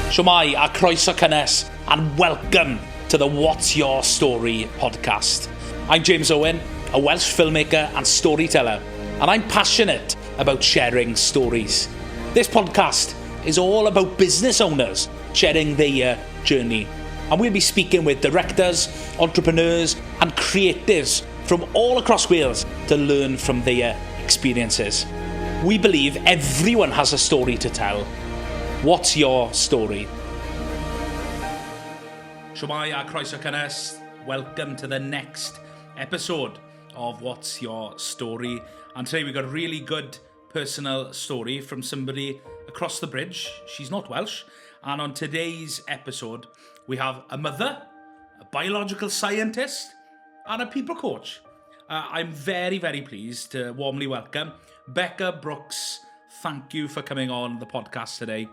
Shwmai a croeso cynnes, and welcome to the What's Your Story podcast. I'm James Owen, a Welsh filmmaker and storyteller, and I'm passionate about sharing stories. This podcast is all about business owners sharing their journey, and we'll be speaking with directors, entrepreneurs and creatives from all across Wales to learn from their experiences. We believe everyone has a story to tell. What's your story? Shwmai a croeso cynnes. Welcome to the next episode of What's Your Story. And today we've got a really good personal story from somebody across the bridge. She's not Welsh. And on today's episode, we have a mother, a biological scientist, and a people coach. I'm very, very pleased to warmly welcome Becca Brooks. Thank you for coming on the podcast today.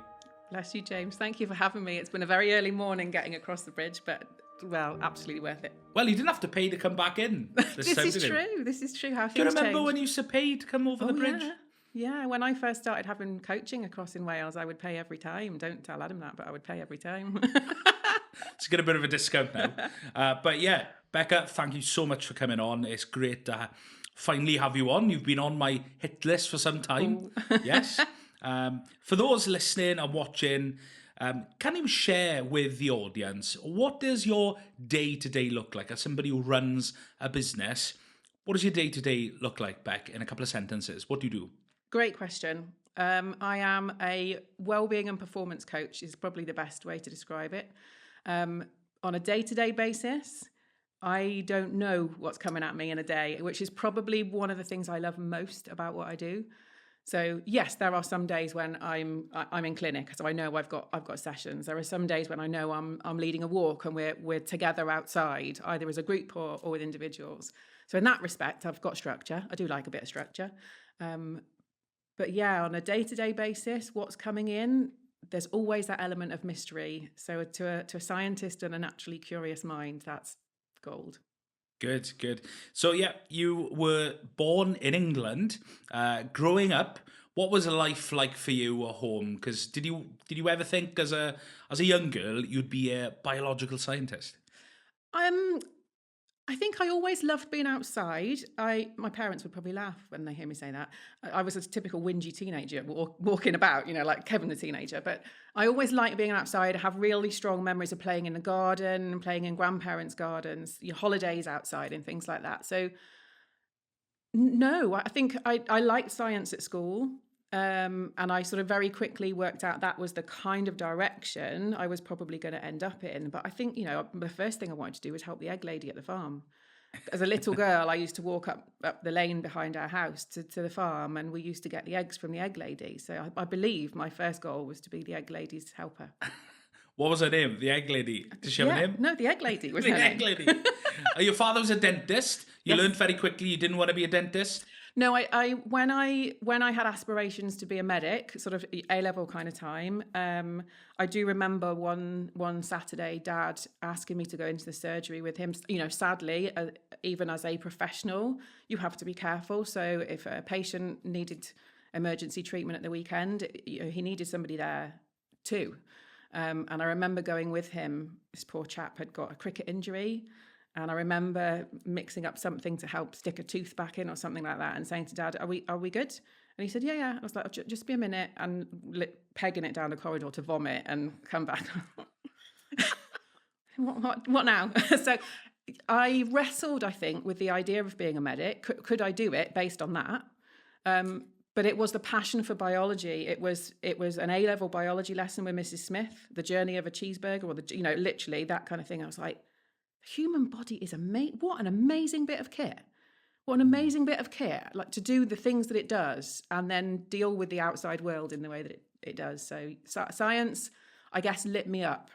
Bless you, James. Thank you for having me. It's been a very early morning getting across the bridge, but, well, absolutely worth it. Well, you didn't have to pay to come back in. This is true. This is true. How Do you things remember change. when you used to pay to come over the bridge? Yeah, when I first started having coaching across in Wales, I would pay every time. Don't tell Adam that, but I would pay every time. Let's get a bit of a discount now. But yeah, Becca, thank you so much for coming on. It's great to finally have you on. You've been on my hit list for some time. Yes. For those listening and watching, can you share with the audience, what does your day-to-day look like? As somebody who runs a business, what does your day-to-day look like, Beck, in a couple of sentences? What do you do? Great question. I am a wellbeing and performance coach is probably the best way to describe it. On a day-to-day basis, I don't know what's coming at me in a day, which is probably one of the things I love most about what I do. So yes, there are some days when I'm in clinic, so I know I've got sessions. There are some days when I know I'm leading a walk and we're together outside, either as a group or with individuals. So in that respect, I've got structure. I do like a bit of structure. But yeah, on a day-to-day basis, what's coming in, there's always that element of mystery. So to a scientist and a naturally curious mind, that's gold. Good. So yeah, you were born in England. Growing up, what was life like for you at home? Because did you ever think as a young girl you'd be a biological scientist? I think I always loved being outside. My parents would probably laugh when they hear me say that. I was a typical whingy teenager walking about, like Kevin the teenager. But I always liked being outside. I have really strong memories of playing in the garden, playing in grandparents' gardens, your holidays outside and things like that. So no, I think I liked science at school. And I sort of very quickly worked out that was the kind of direction I was probably going to end up in. But I think, the first thing I wanted to do was help the egg lady at the farm. As a little girl, I used to walk up the lane behind our house to the farm, and we used to get the eggs from the egg lady. So I believe my first goal was to be the egg lady's helper. What was her name? The egg lady? Did she have a name? No, the egg lady was the her egg name. lady. Your father was a dentist. You Yes. learned very quickly you didn't want to be a dentist. No, when I had aspirations to be a medic, sort of A-level kind of time, I do remember one Saturday, Dad asking me to go into the surgery with him. Sadly, even as a professional, you have to be careful. So if a patient needed emergency treatment at the weekend, he needed somebody there too. And I remember going with him. This poor chap had got a cricket injury. And I remember mixing up something to help stick a tooth back in or something like that and saying to Dad, are we good? And he said, yeah. I was like, just be a minute, and pegging it down the corridor to vomit and come back. What now? So I wrestled, I think, with the idea of being a medic. Could I do it based on that? But it was the passion for biology. It was an A-level biology lesson with Mrs. Smith, the journey of a cheeseburger, or literally that kind of thing. I was like, human body is what an amazing bit of kit. What an amazing bit of kit, like to do the things that it does and then deal with the outside world in the way that it does. So science, I guess, lit me up.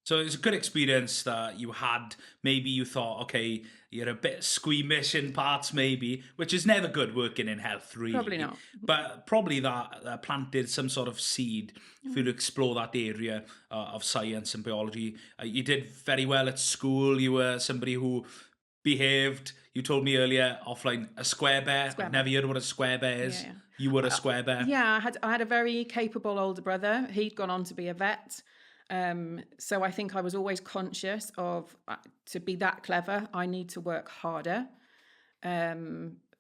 So it's a good experience that you had. Maybe you thought, okay, you're a bit squeamish in parts maybe, which is never good working in health, really. Probably not. But probably that planted some sort of seed for you to explore that area of science and biology. You did very well at school. You were somebody who behaved. You told me earlier offline, a square bear. I've never heard what a square bear is. Yeah. You were a square bear. Yeah, I had a very capable older brother. He'd gone on to be a vet. So I think I was always conscious of, to be that clever, I need to work harder.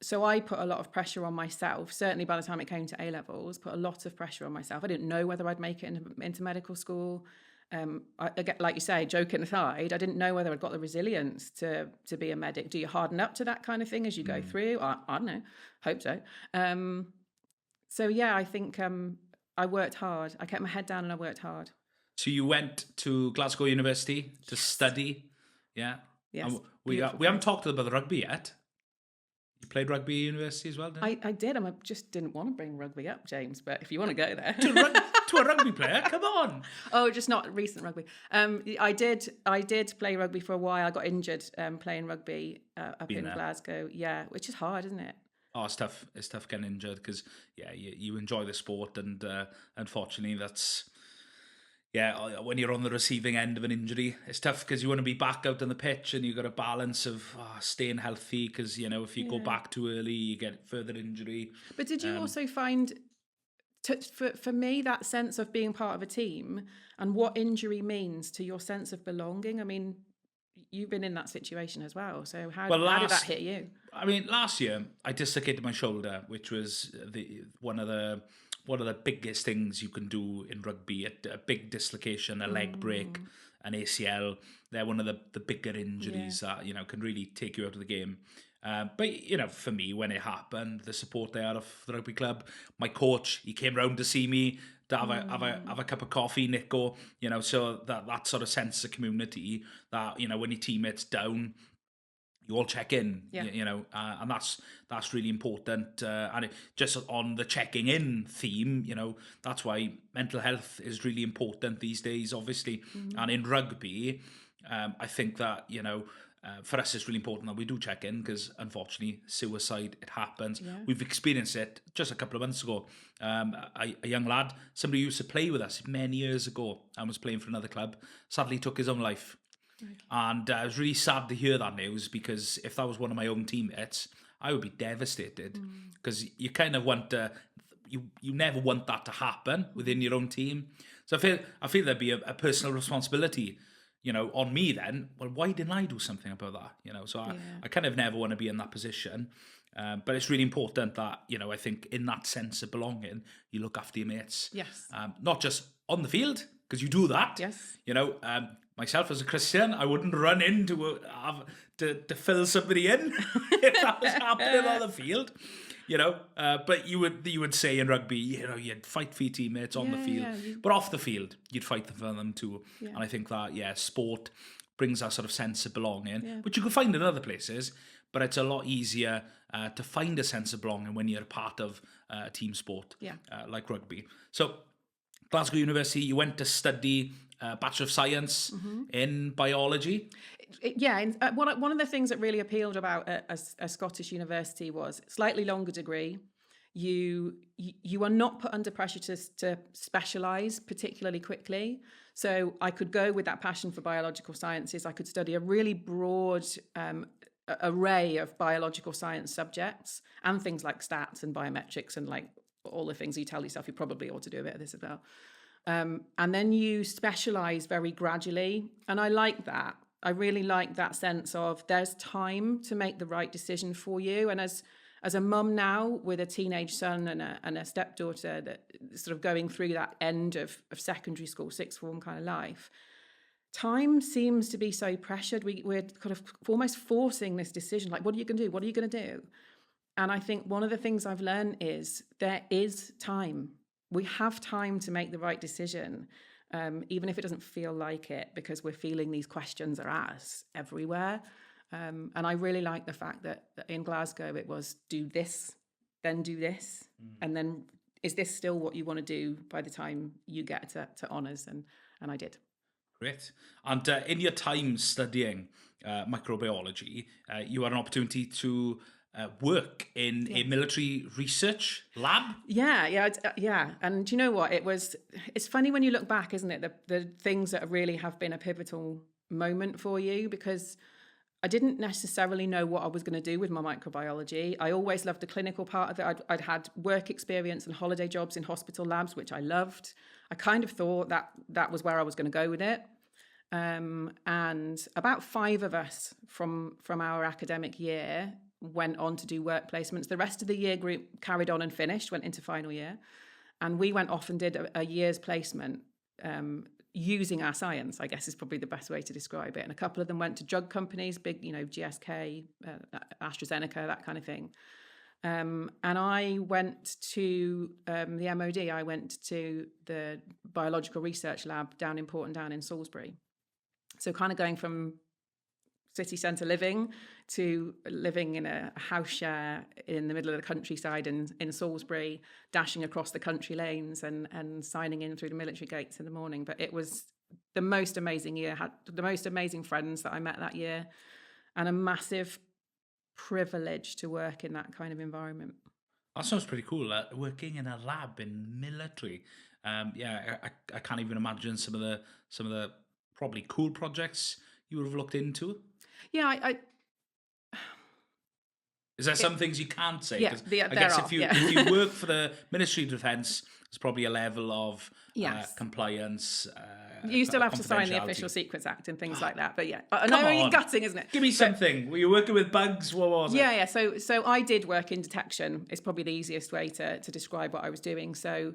So I put a lot of pressure on myself. Certainly by the time it came to A-levels, put a lot of pressure on myself. I didn't know whether I'd make it into medical school. Again, like you say, joking aside, I didn't know whether I'd got the resilience to be a medic. Do you harden up to that kind of thing as you go through? I don't know. Hope so. So yeah, I think I worked hard. I kept my head down and I worked hard. So you went to Glasgow University to study, yeah? Yes. And we haven't talked about the rugby yet. You played rugby at university as well, didn't you? I did. I just didn't want to bring rugby up, James. But if you want to go there, to a rugby player, come on. Oh, just not recent rugby. I did play rugby for a while. I got injured playing rugby up in Glasgow. Yeah, which is hard, isn't it? Oh, it's tough. It's tough getting injured because you enjoy the sport, and unfortunately, that's. Yeah, when you're on the receiving end of an injury, it's tough because you want to be back out on the pitch and you've got a balance of staying healthy because, if you go back too early, you get further injury. But did you also find, for me, that sense of being part of a team and what injury means to your sense of belonging? I mean, you've been in that situation as well. So how did that hit you? I mean, last year, I dislocated my shoulder, which was one of the biggest things you can do in rugby. A big dislocation, a leg break, an ACL. They're one of the bigger injuries that, can really take you out of the game. But, for me, when it happened, the support there of the rugby club, my coach, he came round to see me, to have a cup of coffee, Nico, so that sort of sense of community that, when your teammate's down, you all check in, and that's really important. And just on the checking in theme, that's why mental health is really important these days, obviously. And in rugby, I think that, for us, it's really important that we do check in because, unfortunately, suicide, it happens. Yeah. We've experienced it just a couple of months ago. A young lad, somebody who used to play with us many years ago and was playing for another club, sadly took his own life. Okay. And I was really sad to hear that news because if that was one of my own teammates, I would be devastated because you kind of want to, you never want that to happen within your own team. So I feel there'd be a personal responsibility, on me then. Well, why didn't I do something about that? So I kind of never want to be in that position. But it's really important that, I think in that sense of belonging, you look after your mates. Yes. Not just on the field, because you do that. Yes. Myself as a Christian, I wouldn't run in to fill somebody in if that was happening on the field, But you would say in rugby, you'd fight for your teammates on the field, but off the field, you'd fight for them too. Yeah. And I think that sport brings that sort of sense of belonging, which you could find in other places, but it's a lot easier to find a sense of belonging when you're a part of a team sport, like rugby. So, Glasgow University, you went to study Bachelor of Science in biology. One of the things that really appealed about a Scottish university was slightly longer degree. You are not put under pressure to specialise particularly quickly. So I could go with that passion for biological sciences. I could study a really broad array of biological science subjects and things like stats and biometrics and like all the things you tell yourself you probably ought to do a bit of this as well. And then you specialise very gradually. And I like that. I really like that sense of there's time to make the right decision for you. And as a mum now with a teenage son and a stepdaughter that sort of going through that end of secondary school, sixth form kind of life, time seems to be so pressured. We're kind of almost forcing this decision. Like, what are you going to do? What are you going to do? And I think one of the things I've learned is there is time. We have time to make the right decision, even if it doesn't feel like it, because we're feeling these questions are at us everywhere. And I really like the fact that in Glasgow it was do this, then do this, and then is this still what you want to do by the time you get to honours? And I did. Great. And in your time studying microbiology, you had an opportunity to work in a military research lab. Yeah. And do you know what? It's funny when you look back, isn't it? The things that really have been a pivotal moment for you, because I didn't necessarily know what I was going to do with my microbiology. I always loved the clinical part of it. I'd had work experience and holiday jobs in hospital labs, which I loved. I kind of thought that was where I was going to go with it. And about 5 of us from our academic year went on to do work placements. The rest of the year group carried on and finished, went into final year. And we went off and did a year's placement using our science, I guess is probably the best way to describe it. And a couple of them went to drug companies, big, GSK, AstraZeneca, that kind of thing. And I went to the MOD. I went to the biological research lab down in Porton Down in Salisbury. So kind of going from city centre living to living in a house share in the middle of the countryside in Salisbury, dashing across the country lanes and signing in through the military gates in the morning. But it was the most amazing year, had the most amazing friends that I met that year, and a massive privilege to work in that kind of environment. That sounds pretty cool. Working in a lab in military. I can't even imagine some of the probably cool projects you would have looked into. Yeah, Is there some things you can't say? Yeah, I guess if you work for the Ministry of Defence, there's probably a level of compliance. You still have to sign the Official Secrets Act and things like that. But yeah, I Come know on. it's gutting, isn't it? Give me something. Were you working with bugs? What was it? Yeah. So I did work in detection. It's probably the easiest way to describe what I was doing. So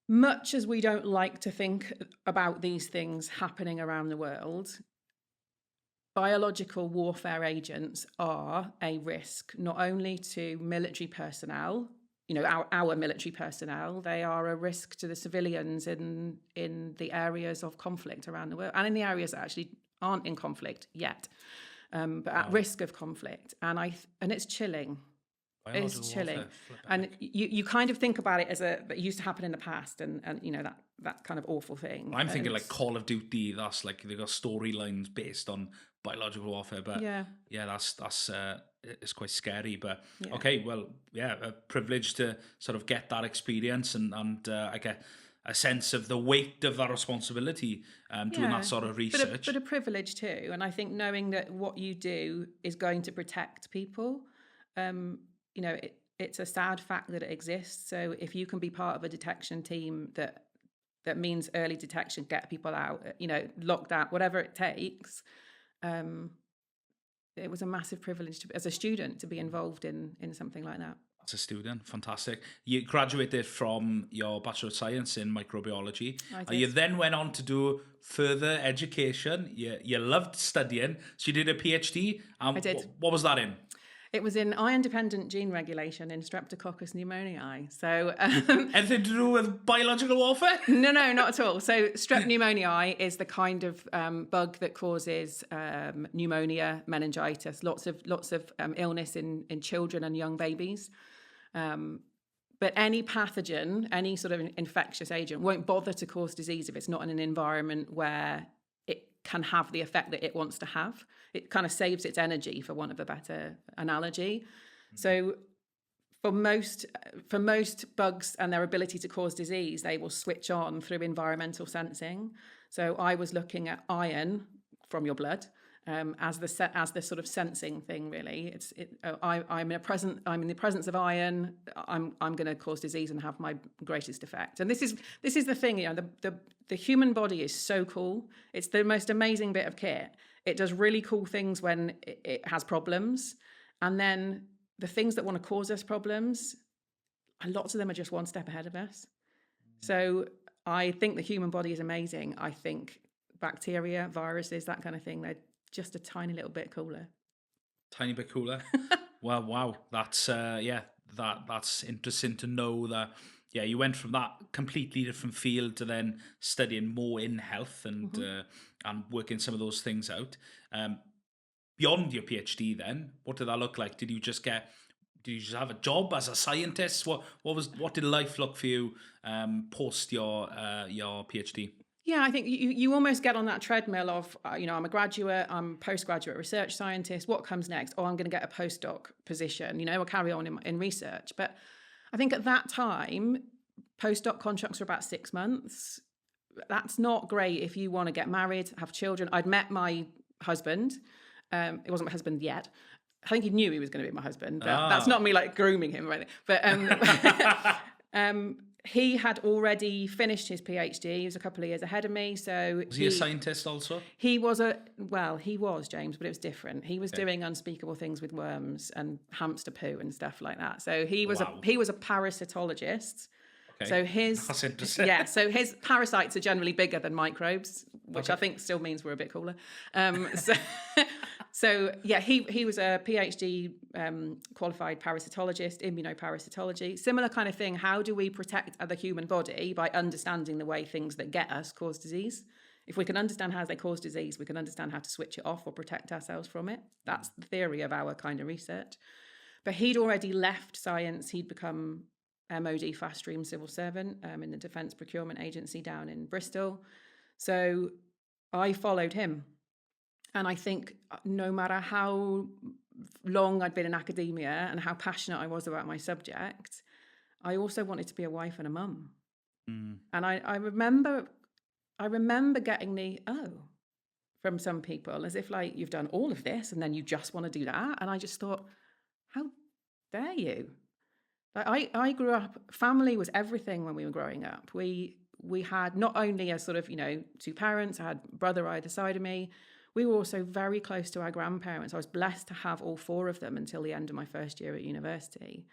much as we don't like to think about these things happening around the world, biological warfare agents are a risk, not only to military personnel, our military personnel, they are a risk to the civilians in the areas of conflict around the world, and in the areas that actually aren't in conflict yet, but at risk of conflict. And it's chilling. It's chilling. And you kind of think about it as that used to happen in the past, and that kind of awful thing. I'm thinking like Call of Duty. That's like they got storylines based on biological warfare, but that's it's quite scary. But okay, well, a privilege to sort of get that experience, and I get a sense of the weight of that responsibility doing that sort of research. But a privilege too. And I think knowing that what you do is going to protect people. It's a sad fact that it exists. So if you can be part of a detection team that means early detection, get people out, locked out, whatever it takes. It was a massive privilege as a student to be involved in something like that. As a student, fantastic. You graduated from your Bachelor of Science in Microbiology. You then went on to do further education. You loved studying, so you did a PhD. I did. What was that in? It was in iron-dependent gene regulation in Streptococcus pneumoniae. So anything to do with biological warfare? No, not at all. So strep pneumoniae is the kind of bug that causes pneumonia, meningitis, lots of illness in children and young babies. But any pathogen, any sort of infectious agent won't bother to cause disease if it's not in an environment where it can have the effect that it wants to have. It kind of saves its energy, for want of a better analogy. Mm-hmm. So for most bugs and their ability to cause disease, they will switch on through environmental sensing. So I was looking at iron from your blood as the sort of sensing thing. Really, I'm in the presence of iron. I'm going to cause disease and have my greatest effect. And this is the thing. The human body is so cool. It's the most amazing bit of kit. It does really cool things when it has problems, and then the things that want to cause us problems, lots of them are just one step ahead of us. So I think the human body is amazing. I think bacteria, viruses, that kind of thing, they're just a tiny little bit cooler. Tiny bit cooler. Well, wow. That's that's interesting to know that. Yeah, you went from that completely different field to then studying more in health and working some of those things out. Beyond your PhD, then, what did that look like? Did you just have a job as a scientist? What did life look for you post your PhD? Yeah, I think you almost get on that treadmill of, I'm a graduate, I'm a postgraduate research scientist. What comes next? Oh, I'm going to get a postdoc position, or carry on in research. But I think at that time, postdoc contracts were about 6 months. That's not great if you want to get married, have children. I'd met my husband. It wasn't my husband yet. I think he knew he was going to be my husband, but that's not me like grooming him or anything. But he had already finished his PhD. He was a couple of years ahead of me. So was he a scientist also? He was James, but it was different. He was doing unspeakable things with worms and hamster poo and stuff like that. So he was a parasitologist. Okay. So that's interesting. So his parasites are generally bigger than microbes, which I think still means we're a bit cooler. He was a PhD qualified parasitologist, immunoparasitology, similar kind of thing. How do we protect the human body by understanding the way things that get us cause disease? If we can understand how they cause disease, we can understand how to switch it off or protect ourselves from it. That's the theory of our kind of research. But he'd already left science. He'd become MOD fast stream civil servant in the Defence Procurement Agency down in Bristol. So I followed him. And I think no matter how long I'd been in academia and how passionate I was about my subject, I also wanted to be a wife and a mum. And I remember getting the from some people, as if like, you've done all of this and then you just want to do that. And I just thought, how dare you? Like I grew up, family was everything when we were growing up. We had not only a sort of, two parents, I had a brother either side of me. We were also very close to our grandparents. I was blessed to have all four of them until the end of my first year at university,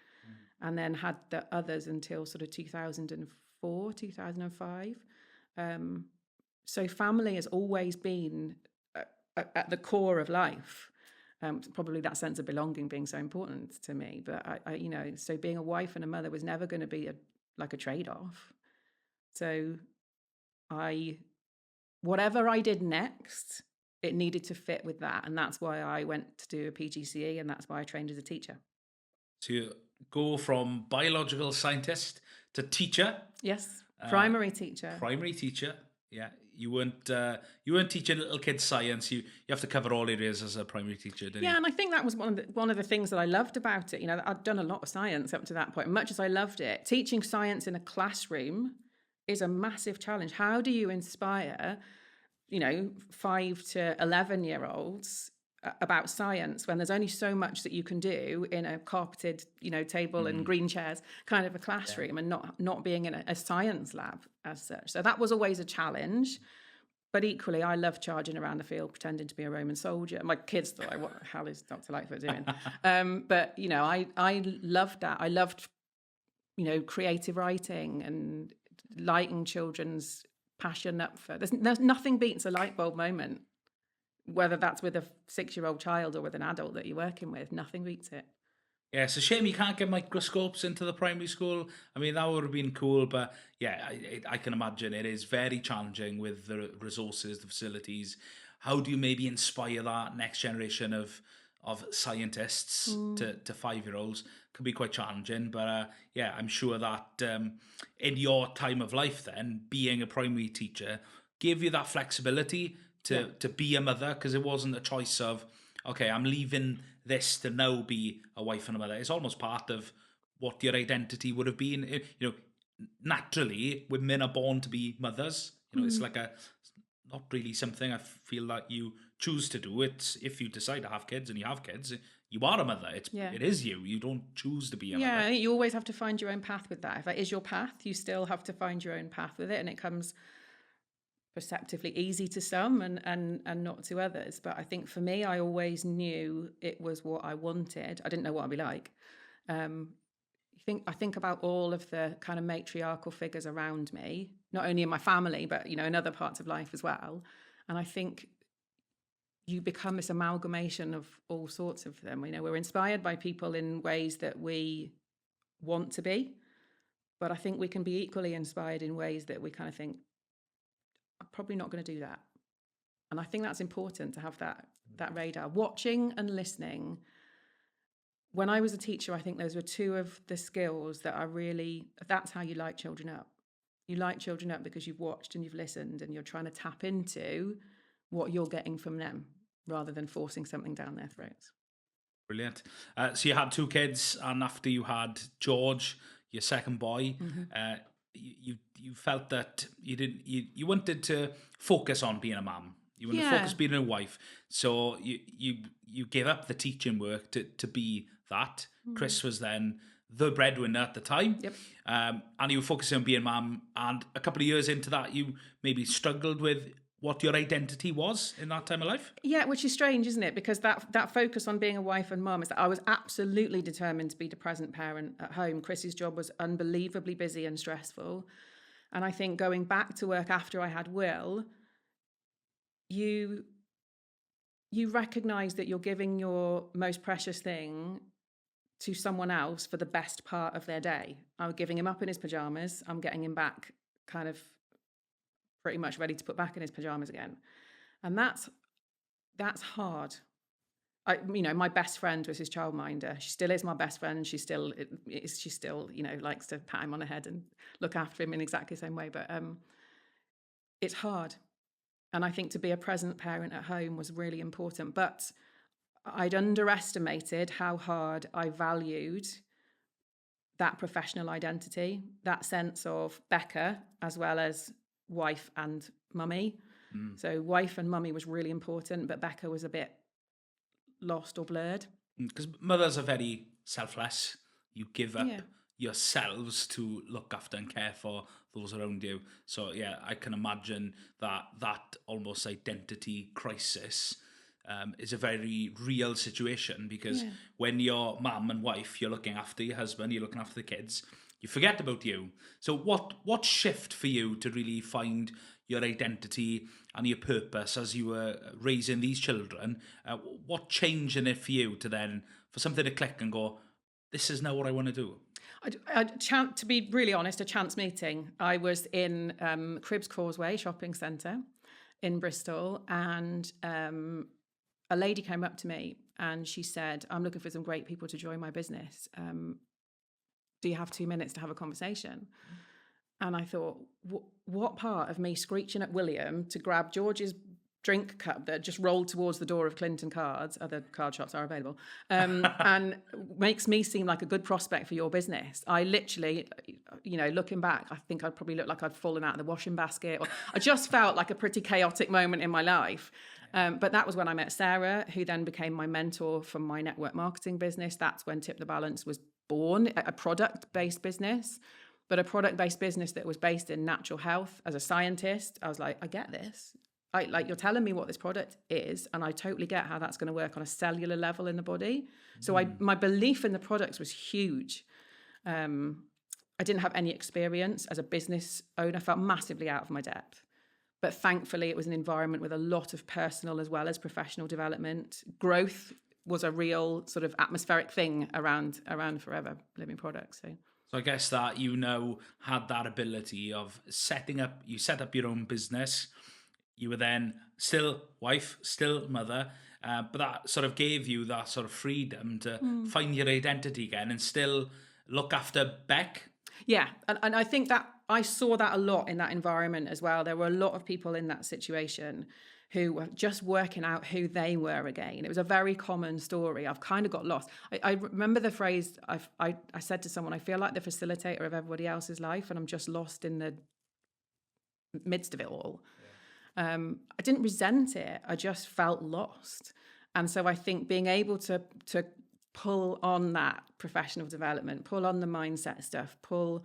and then had the others until sort of 2004, 2005. So family has always been at the core of life. Probably that sense of belonging being so important to me. But so being a wife and a mother was never going to be a trade-off. So whatever I did next, it needed to fit with that. And that's why I went to do a PGCE, and that's why I trained as a teacher. So you go from biological scientist to teacher. Yes, primary teacher. Primary teacher, yeah. You weren't teaching little kids science. You have to cover all areas as a primary teacher, didn't you? Yeah, and I think that was one of the things that I loved about it. I'd done a lot of science up to that point. Much as I loved it, teaching science in a classroom is a massive challenge. How do you inspire 5 to 11-year-olds about science when there's only so much that you can do in a carpeted, table and green chairs kind of a classroom, and not being in a science lab as such. So that was always a challenge. But equally, I loved charging around the field, pretending to be a Roman soldier. My kids thought, what the hell is Dr. Lightfoot doing? But, I loved that. I loved, creative writing and lighting children's passion up for. There's nothing beats a light bulb moment, whether that's with a 6-year-old child or with an adult that you're working with. Nothing beats it. Yeah, it's a shame you can't get microscopes into the primary school. I mean, that would have been cool, but yeah, I can imagine it is very challenging with the resources, the facilities. How do you maybe inspire that next generation of scientists to 5-year-olds? Could be quite challenging, but yeah, I'm sure that in your time of life then, being a primary teacher gave you that flexibility to be a mother, because it wasn't a choice of, okay, I'm leaving this to now be a wife and a mother. It's almost part of what your identity would have been. Naturally, women are born to be mothers. It's like not really something I feel that you choose to do. It's if you decide to have kids and you have kids, you are a mother. It is you. You don't choose to be a mother. Yeah, you always have to find your own path with that. If that is your path, you still have to find your own path with it, and it comes perceptively easy to some and not to others. But I think for me, I always knew it was what I wanted. I didn't know what I'd be like. I think about all of the kind of matriarchal figures around me, not only in my family, but in other parts of life as well. And I think you become this amalgamation of all sorts of them. We're inspired by people in ways that we want to be, but I think we can be equally inspired in ways that we kind of think, I'm probably not going to do that. And I think that's important to have that radar. Watching and listening. When I was a teacher, I think those were two of the skills that are really, that's how you light children up. You light children up because you've watched and you've listened and you're trying to tap into what you're getting from them rather than forcing something down their throats. Brilliant. So you had 2 kids, and after you had George, your second boy, you felt that you wanted to focus on being a mum. You want to Yeah. focus being a wife. So you gave up the teaching work to be that. Chris was then the breadwinner at the time. Yep. And you were focusing on being mum. And a couple of years into that, you maybe struggled with what your identity was in that time of life. Yeah, which is strange, isn't it? Because that focus on being a wife and mum is that I was absolutely determined to be the present parent at home. Chrissy's job was unbelievably busy and stressful. And I think going back to work after I had Will, you recognise that you're giving your most precious thing to someone else for the best part of their day. I'm giving him up in his pajamas. I'm getting him back kind of pretty much ready to put back in his pajamas again. And that's hard. My best friend was his childminder. She still is my best friend. She still, likes to pat him on the head and look after him in exactly the same way. But it's hard. And I think to be a present parent at home was really important. But I'd underestimated how hard I valued that professional identity, that sense of Becca, as well as wife and mummy. So wife and mummy was really important, but Becca was a bit lost or blurred. Because mothers are very selfless. You give up yourselves to look after and care for those around you. So yeah, I can imagine that almost identity crisis is a very real situation, because when you're mum and wife, you're looking after your husband, you're looking after the kids, you forget about you. So what shift for you to really find your identity and your purpose as you were raising these children? What changed in it for you for something to click and go, this is now what I want to do? To be really honest, a chance meeting. I was in Cribbs Causeway shopping centre in Bristol, and a lady came up to me and she said, I'm looking for some great people to join my business. Do you have 2 minutes to have a conversation? And I thought, what part of me screeching at William to grab George's drink cup that just rolled towards the door of Clinton Cards, other card shops are available, and makes me seem like a good prospect for your business? I literally, looking back, I think I'd probably look like I'd fallen out of the washing basket. Or I just felt like a pretty chaotic moment in my life. But that was when I met Sarah, who then became my mentor for my network marketing business. That's when Tip the Balance was born, a product-based business, but a product-based business that was based in natural health. As a scientist, I was like, I get this. You're telling me what this product is, and I totally get how that's going to work on a cellular level in the body. So my belief in the products was huge. I didn't have any experience as a business owner, felt massively out of my depth. But thankfully, it was an environment with a lot of personal as well as professional development. Growth was a real sort of atmospheric thing around Forever Living Products. So I guess that had that ability of you set up your own business. You were then still wife, still mother, but that sort of gave you that sort of freedom to find your identity again and still look after Beck. Yeah, and I think that I saw that a lot in that environment as well. There were a lot of people in that situation who were just working out who they were again. It was a very common story. I've kind of got lost. I remember the phrase I said to someone, I feel like the facilitator of everybody else's life, and I'm just lost in the midst of it all. Yeah. I didn't resent it. I just felt lost. And so I think being able to pull on that professional development, pull on the mindset stuff, pull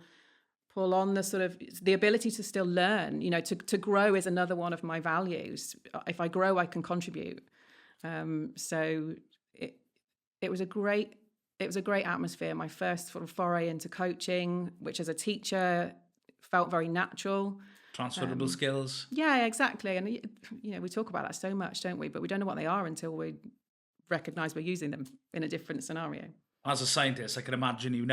on the sort of the ability to still learn, to grow is another one of my values. If I grow, I can contribute. So it was a great atmosphere. My first sort of foray into coaching, which as a teacher felt very natural. Transferable skills. Yeah, exactly. And we talk about that so much, don't we? But we don't know what they are until we recognize we're using them in a different scenario. As a scientist, I can imagine,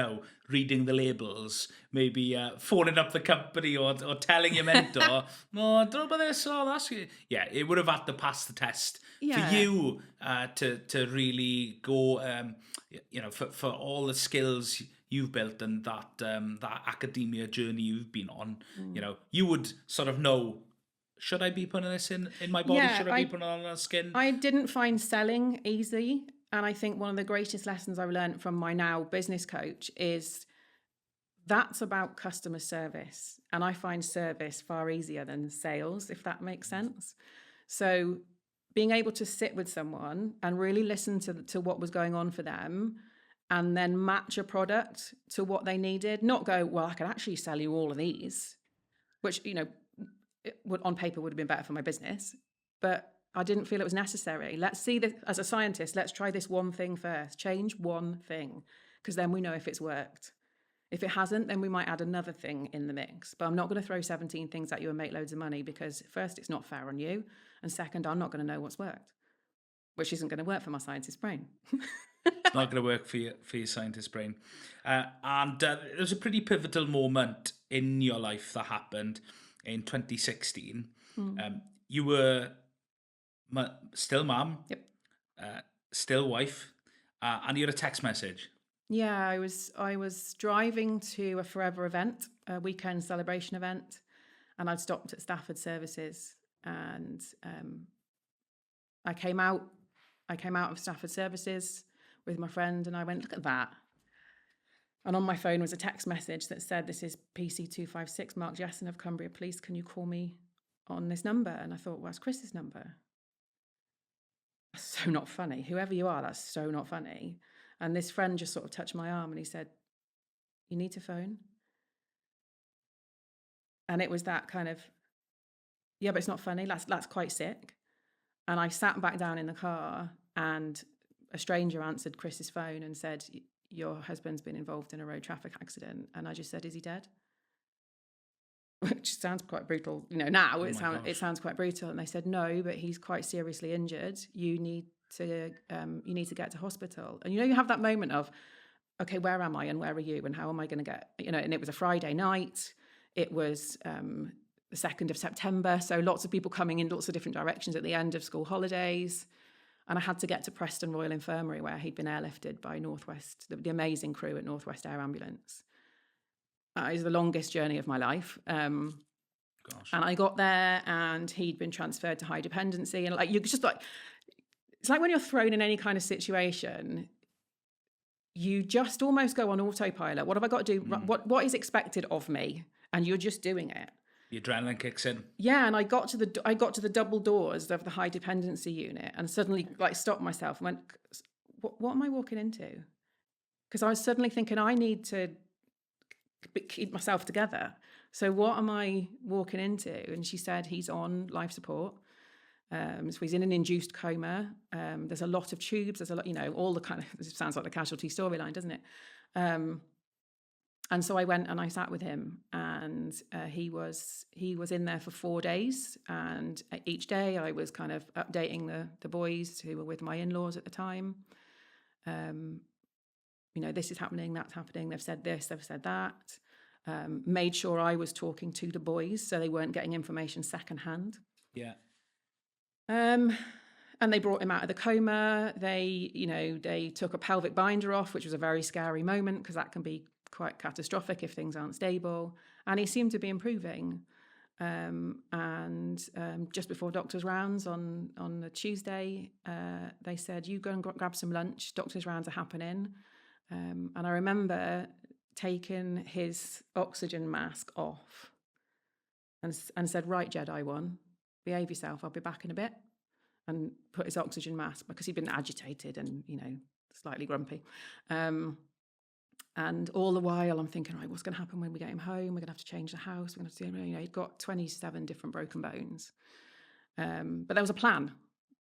reading the labels, maybe phoning up the company or telling your mentor, no, I don't know about this or that's... Yeah, it would have had to pass the test for you to really go, for all the skills you've built and that academia journey you've been on. You would sort of know, should I be putting this in my body? Yeah, should I be putting it on my skin? I didn't find selling easy. And I think one of the greatest lessons I've learned from my now business coach is that's about customer service. And I find service far easier than sales, if that makes sense. So being able to sit with someone and really listen to what was going on for them, and then match a product to what they needed, not go, well, I could actually sell you all of these, which, on paper would have been better for my business, but I didn't feel it was necessary. Let's see this as a scientist. Let's try this one thing first. Change one thing, because then we know if it's worked. If it hasn't, then we might add another thing in the mix. But I'm not going to throw 17 things at you and make loads of money, because first, it's not fair on you. And second, I'm not going to know what's worked, which isn't going to work for my scientist brain. It's not going to work for your scientist brain. And there was a pretty pivotal moment in your life that happened in 2016. You were still mum, Yep. Still wife, and you had a text message. Yeah, I was driving to a Forever event, a weekend celebration event, and I'd stopped at Stafford Services, and I came out of Stafford Services with my friend, and I went, look at that. And on my phone was a text message that said, this is PC256, Mark Jessen of Cumbria Police. Can you call me on this number? And I thought, well, that's Chris's number. That's so not funny. Whoever you are, that's so not funny. And this friend just sort of touched my arm and he said, you need to phone. And it was that kind of, yeah, but it's not funny. That's quite sick. And I sat back down in the car, and a stranger answered Chris's phone and said, your husband's been involved in a road traffic accident. And I just said, is he dead? Which sounds quite brutal. Now it sounds quite brutal. And they said, no, but he's quite seriously injured. You need to get to hospital. And you have that moment of, okay, where am I and where are you and how am I going to get, and it was a Friday night. It was the 2nd of September. So lots of people coming in lots of different directions at the end of school holidays. And I had to get to Preston Royal Infirmary, where he'd been airlifted by Northwest, the amazing crew at Northwest Air Ambulance. It was the longest journey of my life. And I got there, and he'd been transferred to high dependency. And it's like when you're thrown in any kind of situation, you just almost go on autopilot. What have I got to do? What is expected of me? And you're just doing it. The adrenaline kicks in. Yeah, and I got to the double doors of the high dependency unit, and suddenly stopped myself and went, what am I walking into? Because I was suddenly thinking, I need to keep myself together. So what am I walking into? And she said, he's on life support. So he's in an induced coma. There's a lot of tubes. There's a lot, all the kind of, it sounds like the casualty storyline, doesn't it? And so I went and I sat with him, and he was in there for 4 days. And each day I was kind of updating the boys who were with my in-laws at the time. This is happening, that's happening. They've said this, they've said that. Made sure I was talking to the boys so they weren't getting information secondhand. Yeah. And they brought him out of the coma. They took a pelvic binder off, which was a very scary moment because that can be quite catastrophic if things aren't stable. And he seemed to be improving. Just before doctor's rounds on the Tuesday, they said, you go and grab some lunch. Doctor's rounds are happening. And I remember taking his oxygen mask off and said, right, Jedi 1, behave yourself. I'll be back in a bit. And put his oxygen mask, because he'd been agitated and, slightly grumpy. And all the while I'm thinking, right, what's going to happen when we get him home? We're going to have to change the house. We're going to have to, he'd got 27 different broken bones. But there was a plan.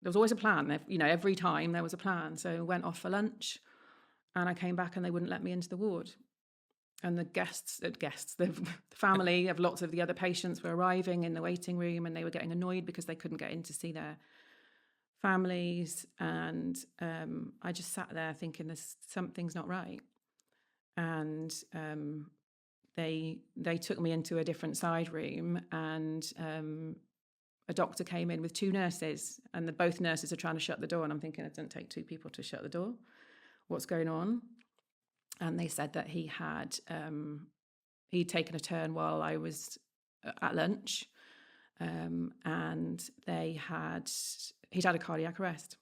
There was always a plan. Every time there was a plan. So I went off for lunch, and I came back and they wouldn't let me into the ward. And the family of lots of the other patients were arriving in the waiting room, and they were getting annoyed because they couldn't get in to see their families. And I just sat there thinking, something's not right. And they took me into a different side room, and a doctor came in with 2 nurses, and both nurses are trying to shut the door. And I'm thinking, it doesn't take 2 people to shut the door. What's going on? And they said that he'd taken a turn while I was at lunch, and he'd had a cardiac arrest.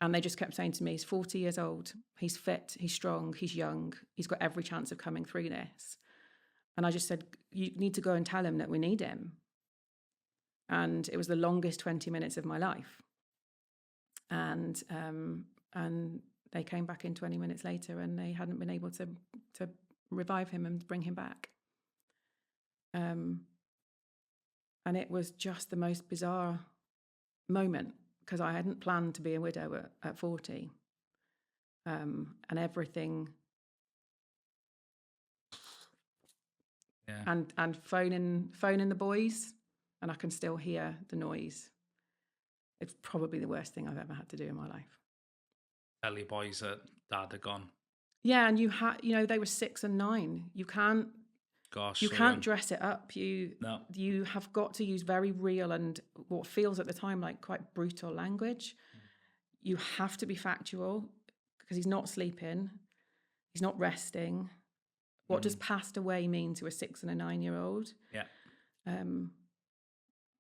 And they just kept saying to me, he's 40 years old, he's fit, he's strong, he's young, he's got every chance of coming through this. And I just said, you need to go and tell him that we need him. And it was the longest 20 minutes of my life. And they came back in 20 minutes later, and they hadn't been able to revive him and bring him back. And it was just the most bizarre moment, because I hadn't planned to be a widow at 40. And everything. Yeah. And phoning the boys, and I can still hear the noise. It's probably the worst thing I've ever had to do in my life. Tell your boys that dad are gone. Yeah, and they were 6 and 9. You can't dress it up. You have got to use very real and what feels at the time like quite brutal language. You have to be factual, because he's not sleeping, he's not resting. What does passed away mean to a 6 and a 9-year-old? Yeah.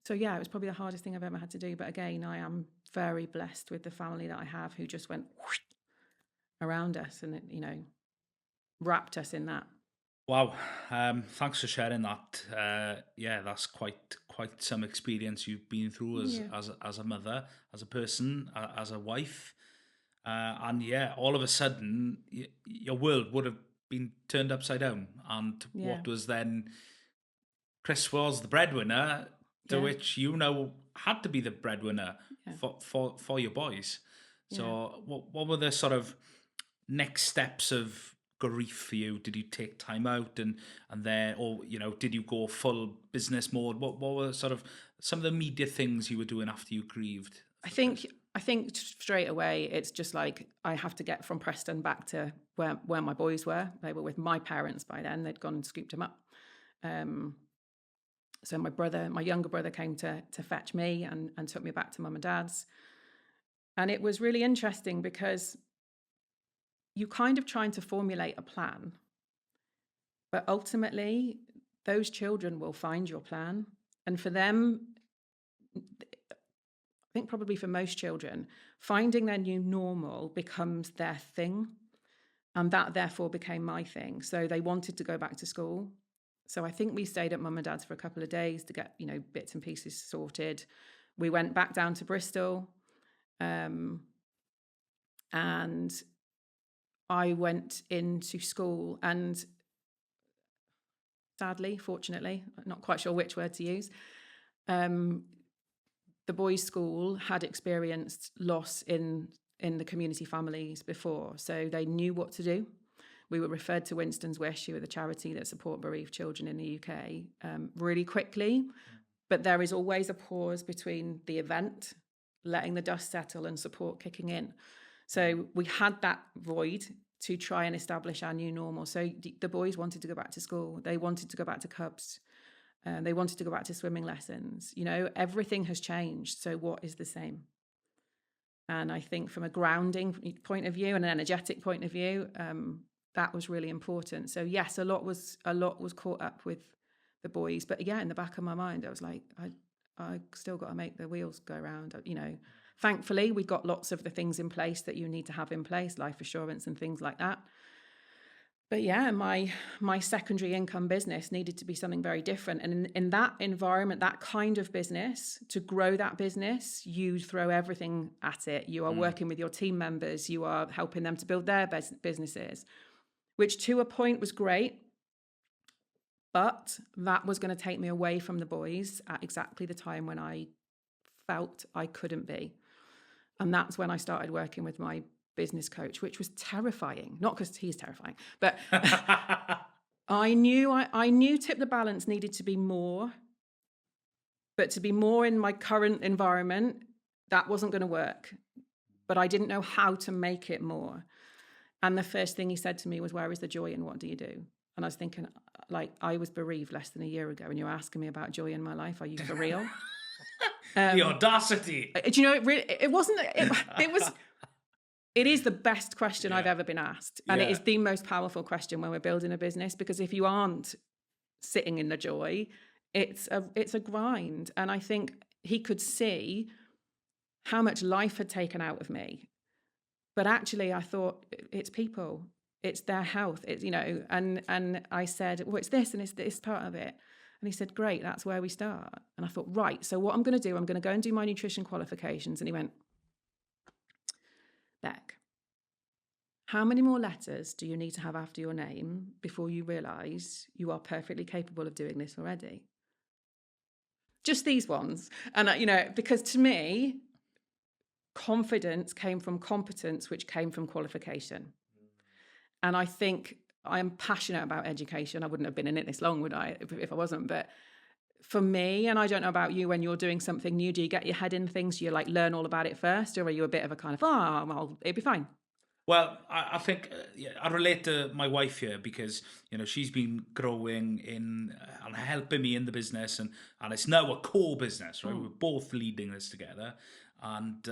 So yeah, it was probably the hardest thing I've ever had to do. But again, I am very blessed with the family that I have, who just went whoosh around us and wrapped us in that. Wow. Thanks for sharing that. Yeah, that's quite some experience you've been through as a mother, as a person, as a wife. And yeah, all of a sudden, your world would have been turned upside down. And what was then, Chris was the breadwinner, to which had to be the breadwinner for your boys. So what were the sort of next steps of grief for you? Did you take time out and then, or did you go full business mode? What were sort of some of the immediate things you were doing after you grieved? I think straight away it's just like I have to get from Preston back to where my boys were. They were with my parents by then. They'd gone and scooped them up. So my younger brother came to fetch me and took me back to mum and dad's. And it was really interesting, because you kind of trying to formulate a plan, but ultimately those children will find your plan. And for them, I think probably for most children, finding their new normal becomes their thing. And that therefore became my thing. So they wanted to go back to school. So I think we stayed at mum and dad's for a couple of days to get, bits and pieces sorted. We went back down to Bristol. And I went into school, and sadly, fortunately, I'm not quite sure which word to use, the boys' school had experienced loss in the community families before, so they knew what to do. We were referred to Winston's Wish, who are the charity that support bereaved children in the UK, really quickly. But there is always a pause between the event, letting the dust settle, and support kicking in. So we had that void to try and establish our new normal. So the boys wanted to go back to school. They wanted to go back to Cubs. They wanted to go back to swimming lessons. Everything has changed. So what is the same? And I think from a grounding point of view and an energetic point of view, that was really important. So yes, a lot was caught up with the boys. But yeah, in the back of my mind, I was like, I still got to make the wheels go round. Thankfully, we got lots of the things in place that you need to have in place, life assurance and things like that. But yeah, my secondary income business needed to be something very different. And in that environment, that kind of business, to grow that business, you throw everything at it. You are working with your team members. You are helping them to build their businesses, which to a point was great. But that was going to take me away from the boys at exactly the time when I felt I couldn't be. And that's when I started working with my business coach, which was terrifying. Not because he's terrifying, but I knew Tip the Balance needed to be more. But to be more in my current environment, that wasn't going to work. But I didn't know how to make it more. And the first thing he said to me was, "Where is the joy and what do you do?" And I was thinking, like, I was bereaved less than a year ago, and you're asking me about joy in my life. Are you for real? The audacity. Do you know, it wasn't, it was, it is the best question I've ever been asked. And it is the most powerful question when we're building a business, because if you aren't sitting in the joy, it's a grind. And I think he could see how much life had taken out of me. But actually I thought, it's people, it's their health, it's, and I said, well, it's this and it's this part of it. And And he said, great, that's where we start. And I thought, right, so what I'm going to do, I'm going to go and do my nutrition qualifications. And he went, Beck, how many more letters do you need to have after your name before you realise you are perfectly capable of doing this already? Just these ones. And, because to me, confidence came from competence, which came from qualification. And I think I'm passionate about education. I wouldn't have been in it this long, would I, if I wasn't? But for me, and I don't know about you, when you're doing something new, do you get your head in things? Do you learn all about it first? Or are you a bit of a kind of, well, it'll be fine? Well, I think I relate to my wife here because, she's been growing and helping me in the business and it's now a core business, right? We're both leading this together. And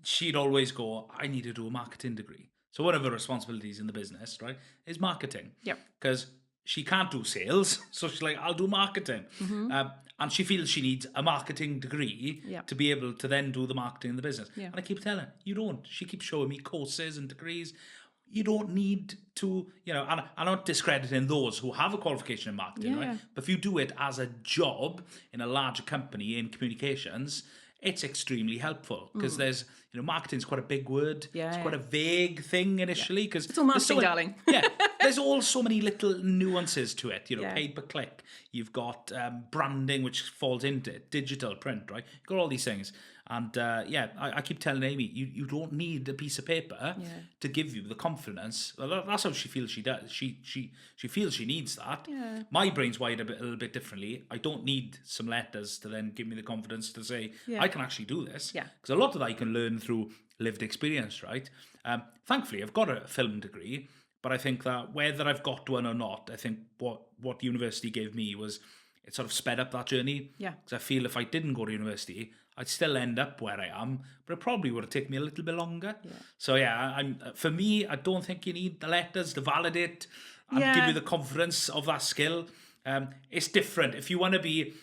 she'd always go, I need to do a marketing degree. So one of her responsibilities in the business, right, is marketing. Yep. Because she can't do sales. So she's like, I'll do marketing. And she feels she needs a marketing degree to be able to then do the marketing in the business. And I keep telling her, you don't. She keeps showing me courses and degrees. You don't need to, and I'm not discrediting those who have a qualification in marketing, right? But if you do it as a job in a larger company in communications, it's extremely helpful because there's, marketing's quite a big word. It's quite a vague thing initially because it's all marketing, darling. There's all so many little nuances to it. Paid per click. You've got branding, which falls into it, digital, print, right? You've got all these things. And I keep telling Amy, you don't need a piece of paper to give you the confidence. Well, that's how she feels she does. She feels she needs that. My brain's wired a little bit differently. I don't need some letters to then give me the confidence to say, I can actually do this. Because a lot of that you can learn through lived experience, right? Thankfully, I've got a film degree, but I think that whether I've got one or not, I think what university gave me was it sort of sped up that journey. Because I feel if I didn't go to university, I'd still end up where I am, but it probably would have taken me a little bit longer. So for me, I don't think you need the letters to validate and give you the confidence of that skill. It's different. If you want to be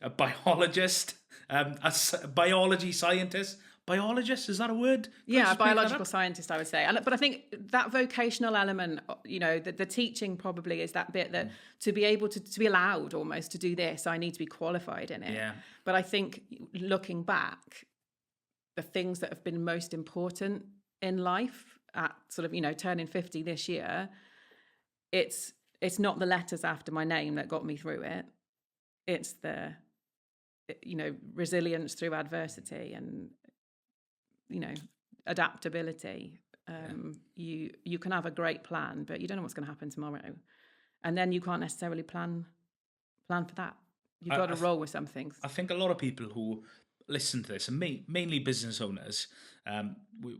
a biologist, a biology scientist, biologist, is that a word? A biological scientist, I would say. But I think that vocational element, the teaching probably is that bit that to be able to be allowed almost to do this, I need to be qualified in it. But I think looking back, the things that have been most important in life at sort of, turning 50 this year, it's not the letters after my name that got me through it. It's the, resilience through adversity and, adaptability. You can have a great plan, but you don't know what's going to happen tomorrow, and then you can't necessarily plan for that. You've got to roll with some things. I think a lot of people who listen to this, and mainly business owners,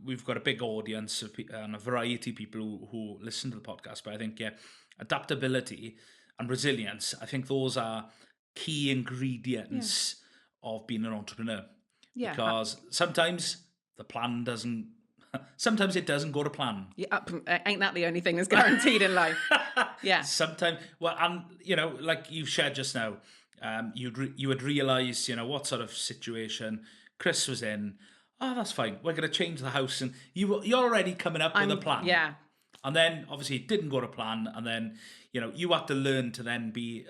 we've got a big audience and a variety of people who listen to the podcast. But I think adaptability and resilience, I think those are key ingredients of being an entrepreneur. Because sometimes the plan doesn't. Sometimes it doesn't go to plan. Ain't that the only thing that's guaranteed in life? Sometimes, and like you shared just now, you would realise, what sort of situation Chris was in. Oh, that's fine. We're going to change the house, and you're already coming up with a plan. And then obviously it didn't go to plan, and then you had to learn to then be.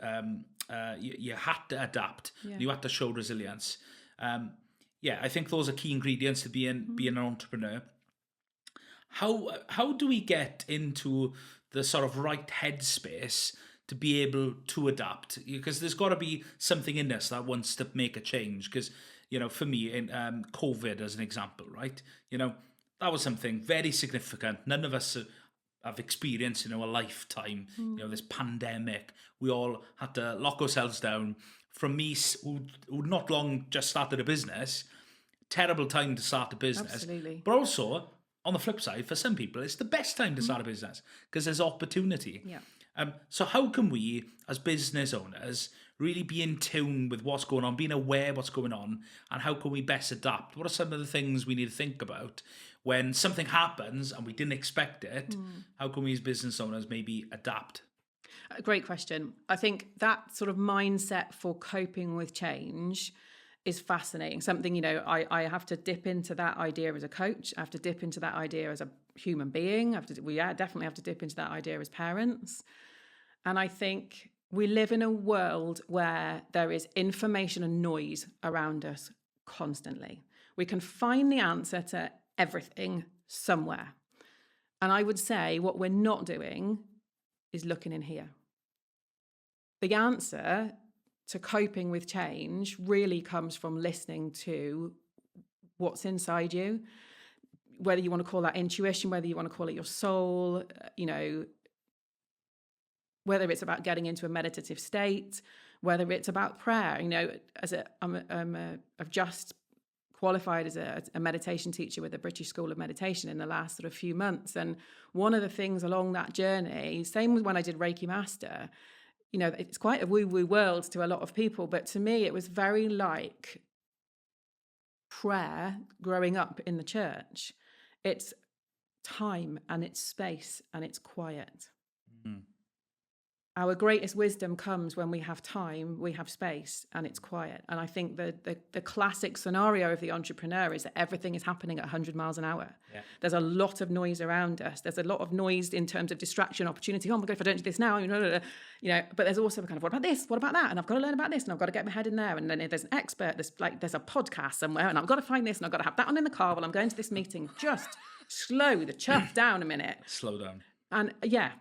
You had to adapt. You had to show resilience. I think those are key ingredients to being an entrepreneur. How do we get into the sort of right headspace to be able to adapt? Because there's got to be something in us that wants to make a change. Because, for me, in COVID as an example, right? That was something very significant. None of us have experienced in our lifetime, this pandemic. We all had to lock ourselves down. From me, who not long just started a business, terrible time to start a business. Absolutely. But also, on the flip side, for some people, it's the best time to start a business because there's opportunity. So how can we, as business owners, really be in tune with what's going on, being aware of what's going on, and how can we best adapt? What are some of the things we need to think about when something happens and we didn't expect it? How can we, as business owners, maybe adapt? Great question. I think that sort of mindset for coping with change is fascinating. Something, I have to dip into that idea as a coach. I have to dip into that idea as a human being. We definitely have to dip into that idea as parents. And I think we live in a world where there is information and noise around us constantly. We can find the answer to everything somewhere. And I would say what we're not doing is looking in here. The answer to coping with change really comes from listening to what's inside you, whether you want to call that intuition, whether you want to call it your soul, whether it's about getting into a meditative state, whether it's about prayer. I've just qualified as a meditation teacher with the British School of Meditation in the last sort of few months. And one of the things along that journey, same with when I did Reiki Master, it's quite a woo-woo world to a lot of people, but to me, it was very like prayer growing up in the church. It's time and it's space and it's quiet. Mm. Our greatest wisdom comes when we have time, we have space, and it's quiet. And I think the classic scenario of the entrepreneur is that everything is happening at 100 miles an hour. Yeah. There's a lot of noise around us. There's a lot of noise in terms of distraction, opportunity. Oh my God, if I don't do this now, but there's also kind of, what about this? What about that? And I've got to learn about this, and I've got to get my head in there. And then if there's an expert, there's a podcast somewhere, and I've got to find this, and I've got to have that on in the car while I'm going to this meeting. Just slow the chuff down a minute. Slow down. And yeah.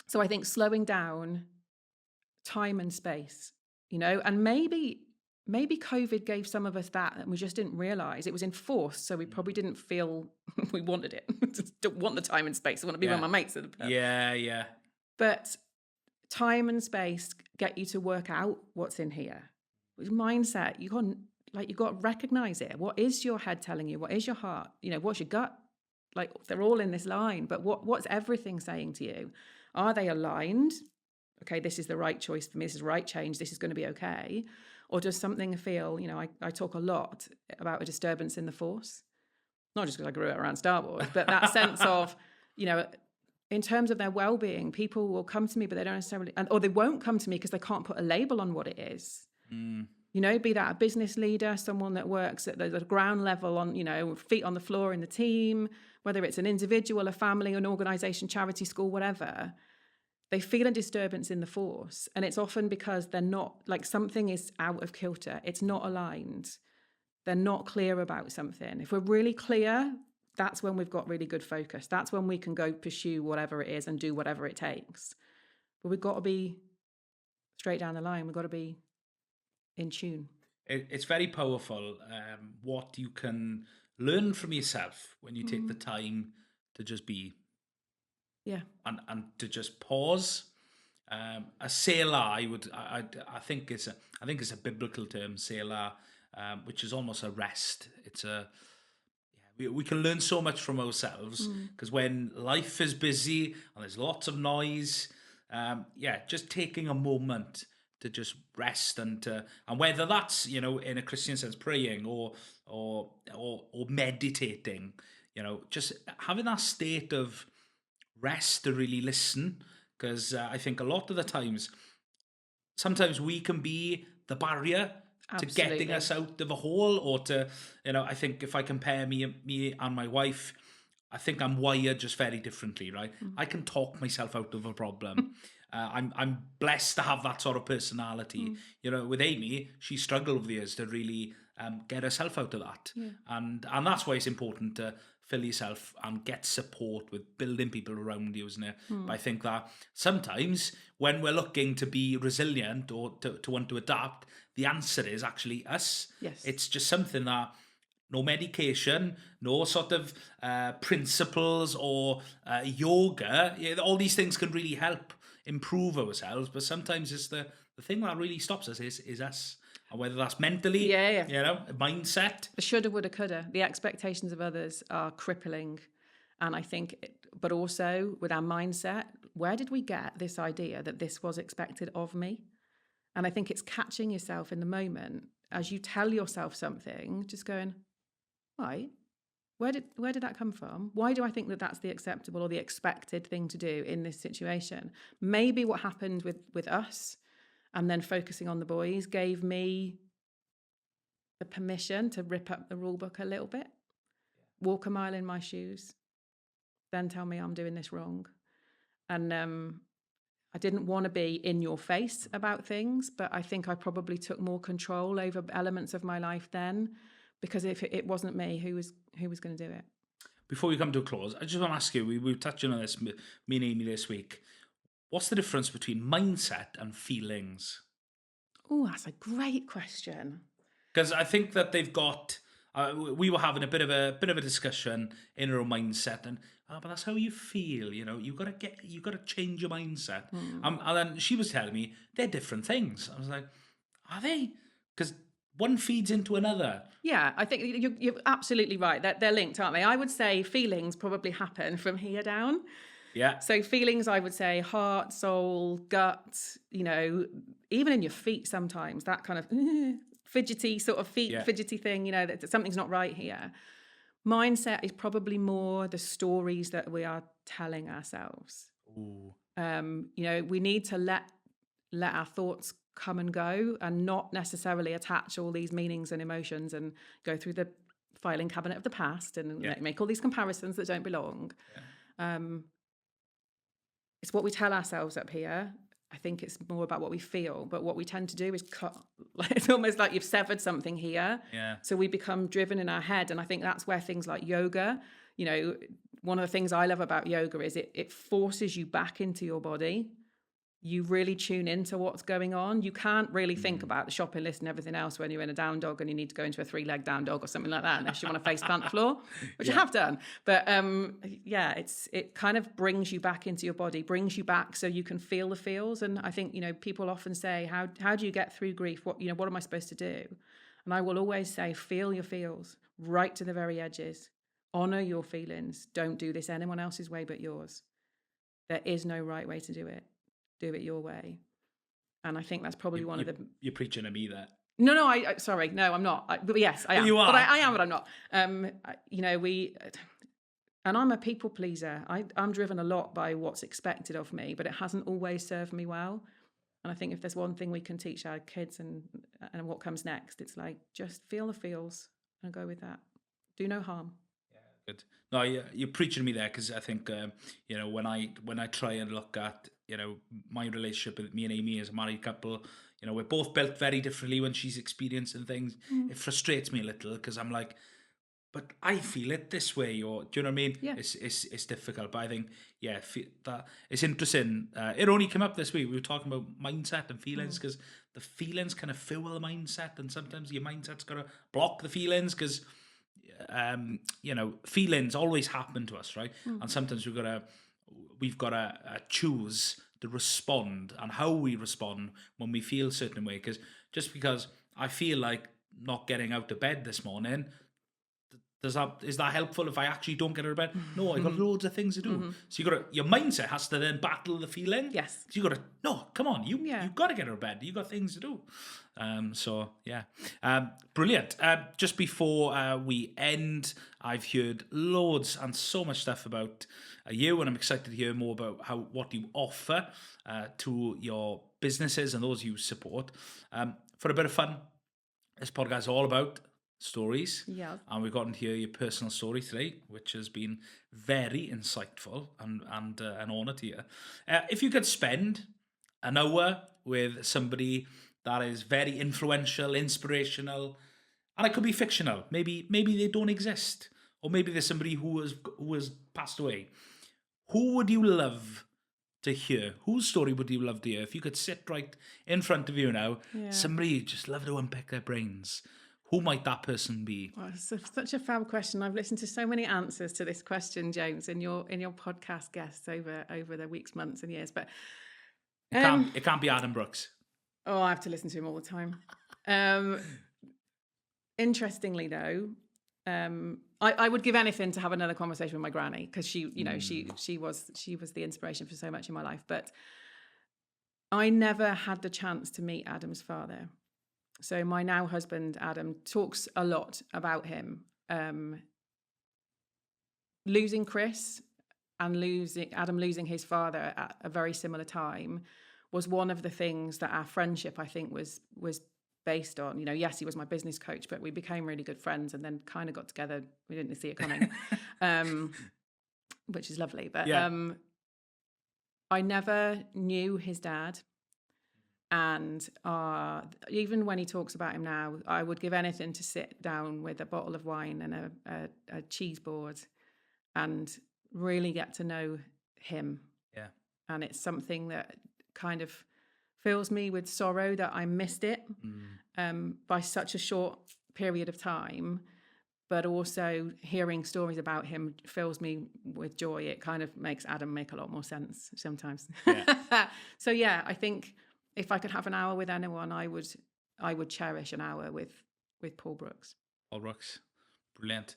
So I think slowing down, time and space, and maybe COVID gave some of us that and we just didn't realize. It was enforced, so we probably didn't feel we wanted it. Just don't want the time and space. I want to be with my mates at the pub. Yeah. But time and space get you to work out what's in here. With mindset, you've got to recognize it. What is your head telling you? What is your heart? What's your gut? They're all in this line, but what's everything saying to you? Are they aligned? Okay, this is the right choice for me. This is the right change. This is going to be okay. Or does something feel, I talk a lot about a disturbance in the force. Not just because I grew up around Star Wars, but that sense of, in terms of their well-being, people will come to me, but they don't necessarily, or they won't come to me because they can't put a label on what it is. Mm. Be that a business leader, someone that works at the ground level on, feet on the floor in the team, whether it's an individual, a family, an organization, charity, school, whatever, they feel a disturbance in the force. And it's often because they're not, something is out of kilter. It's not aligned. They're not clear about something. If we're really clear, that's when we've got really good focus. That's when we can go pursue whatever it is and do whatever it takes. But we've got to be straight down the line. We've got to be in tune. It's very powerful what you can learn from yourself when you take the time to just be, and to just pause. A selah, I think it's a biblical term, selah, which is almost a rest. It's we can learn so much from ourselves because when life is busy and there's lots of noise, just taking a moment to just rest and whether that's in a Christian sense praying or meditating, just having that state of rest to really listen, because I think a lot of the times sometimes we can be the barrier to getting us out of a hole, or to I think if I compare me and my wife, I think I'm wired just very differently, right? I can talk myself out of a problem. I'm blessed to have that sort of personality. With Amy, she struggled over the years to really get herself out of that. Yeah. And that's why it's important to fill yourself and get support with building people around you, isn't it? But I think that sometimes when we're looking to be resilient or to want to adapt, the answer is actually us. Yes. It's just something that no medication, no sort of principles or yoga, all these things can really help improve ourselves, but sometimes it's the thing that really stops us is us, and whether that's mentally, mindset. The shoulda, woulda, coulda. The expectations of others are crippling, and I think, but also with our mindset, where did we get this idea that this was expected of me? And I think it's catching yourself in the moment as you tell yourself something, just going, right. Where did that come from? Why do I think that that's the acceptable or the expected thing to do in this situation? Maybe what happened with us and then focusing on the boys gave me the permission to rip up the rule book a little bit, walk a mile in my shoes, then tell me I'm doing this wrong. And I didn't want to be in your face about things, but I think I probably took more control over elements of my life then, because if it wasn't me, who was going to do it? Before we come to a close, I just want to ask you, we've touched on this, me and Amy this week. What's the difference between mindset and feelings? Oh, that's a great question. Because I think that they've got. We were having a bit of a discussion in our mindset, and but that's how you feel. You got to change your mindset. And then she was telling me they're different things. I was like, are they? Because one feeds into another. Yeah, I think you're absolutely right. They're linked, aren't they? I would say feelings probably happen from here down. Yeah. So feelings, I would say heart, soul, gut, even in your feet sometimes, that kind of fidgety sort of fidgety thing, that something's not right here. Mindset is probably more the stories that we are telling ourselves. Ooh. We need to let our thoughts come and go and not necessarily attach all these meanings and emotions and go through the filing cabinet of the past and make all these comparisons that don't belong. Yeah. It's what we tell ourselves up here. I think it's more about what we feel, but what we tend to do is cut. It's almost like you've severed something here. Yeah. So we become driven in our head. And I think that's where things like yoga, one of the things I love about yoga is it forces you back into your body. You really tune into what's going on. You can't really think about the shopping list and everything else when you're in a down dog and you need to go into a 3-leg down dog or something like that, unless you want to face plant the floor, which I have done. But it kind of brings you back into your body, brings you back so you can feel the feels. And I think, people often say, how do you get through grief? What am I supposed to do? And I will always say, feel your feels right to the very edges. Honor your feelings. Don't do this anyone else's way but yours. There is no right way to do it. Do it your way. And I think that's probably one of the... You're preaching to me there. No, sorry. No, I'm not. But yes, I am. You are. But I am, but I'm not. And I'm a people pleaser. I'm driven a lot by what's expected of me, but it hasn't always served me well. And I think if there's one thing we can teach our kids and what comes next, it's like, just feel the feels and go with that. Do no harm. Good. No, you're preaching to me there, because I think when I try and look at my relationship with me and Amy as a married couple, we're both built very differently. When she's experiencing things, it frustrates me a little, because I'm like, but I feel it this way, or do you know what I mean? Yeah. It's difficult, but I think that it's interesting. It only came up this week. We were talking about mindset and feelings, because the feelings kind of fuel the mindset, and sometimes your mindset's got to block the feelings, because feelings always happen to us, right? And sometimes we've got to choose to respond, and how we respond when we feel a certain way. Because just because I feel like not getting out of bed this morning, is that helpful if I actually don't get out of bed? No, I've got loads of things to do. So your mindset has to then battle the feeling. Yes. So you got to, no, come on, you got to get out of bed. You got things to do. Brilliant. Just before we end, I've heard loads and so much stuff about you, and I'm excited to hear more about what you offer to your businesses and those you support. For a bit of fun, this podcast is all about stories. Yeah. And we've gotten to hear your personal story today, which has been very insightful and an honour to you. If you could spend an hour with somebody that is very influential, inspirational, and it could be fictional, maybe they don't exist, or maybe there's somebody who has passed away, who would you love to hear? Whose story would you love to hear? If you could sit right in front of you now, somebody you just love to unpick their brains, who might that person be? Well, it's such a fab question. I've listened to so many answers to this question, James, in your podcast guests over the weeks, months, and years. But it can't be Adam Brooks. Oh, I have to listen to him all the time. Interestingly, though, I would give anything to have another conversation with my granny, because she was the inspiration for so much in my life. But I never had the chance to meet Adam's father. So my now husband, Adam, talks a lot about him. Losing Chris and losing his father at a very similar time was one of the things that our friendship, I think, was based on. Yes, he was my business coach, but we became really good friends and then kind of got together. We didn't see it coming, which is lovely. But I never knew his dad. And even when he talks about him now, I would give anything to sit down with a bottle of wine and a cheese board and really get to know him. Yeah. And it's something that kind of fills me with sorrow that I missed it by such a short period of time. But also hearing stories about him fills me with joy. It kind of makes Adam make a lot more sense sometimes. Yeah. So yeah, I think if I could have an hour with anyone, I would cherish an hour with Paul Brooks. Paul Brooks, brilliant.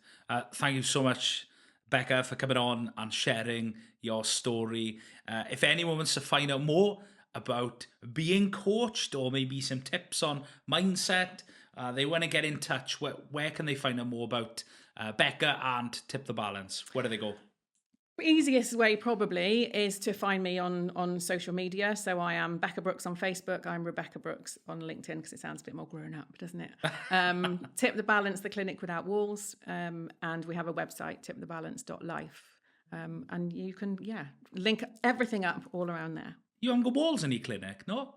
Thank you so much, Becca, for coming on and sharing your story. If anyone wants to find out more about being coached or maybe some tips on mindset, they want to get in touch, where can they find out more about Becca and Tip the Balance? Where do they go? The easiest way probably is to find me on social media. So I am Becca Brooks on Facebook. I'm Rebecca Brooks on LinkedIn because it sounds a bit more grown up, doesn't it? Tip the Balance, the clinic without walls. And we have a website, tipthebalance.life. And you can, link everything up all around there. You haven't got walls in your clinic, no?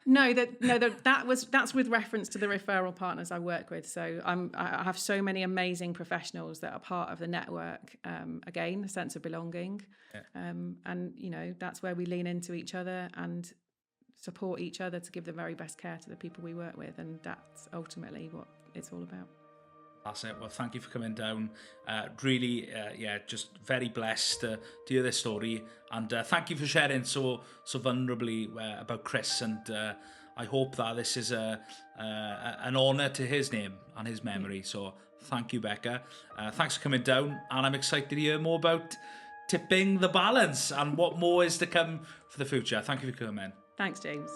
No, that's with reference to the referral partners I work with. So I have so many amazing professionals that are part of the network. Again, a sense of belonging, and that's where we lean into each other and support each other to give the very best care to the people we work with, and that's ultimately what it's all about. That's it. Well, thank you for coming down. Really, just very blessed to hear this story. And thank you for sharing so vulnerably about Chris. And I hope that this is an honour to his name and his memory. So thank you, Becca. Thanks for coming down. And I'm excited to hear more about tipping the balance and what more is to come for the future. Thank you for coming. Thanks, James.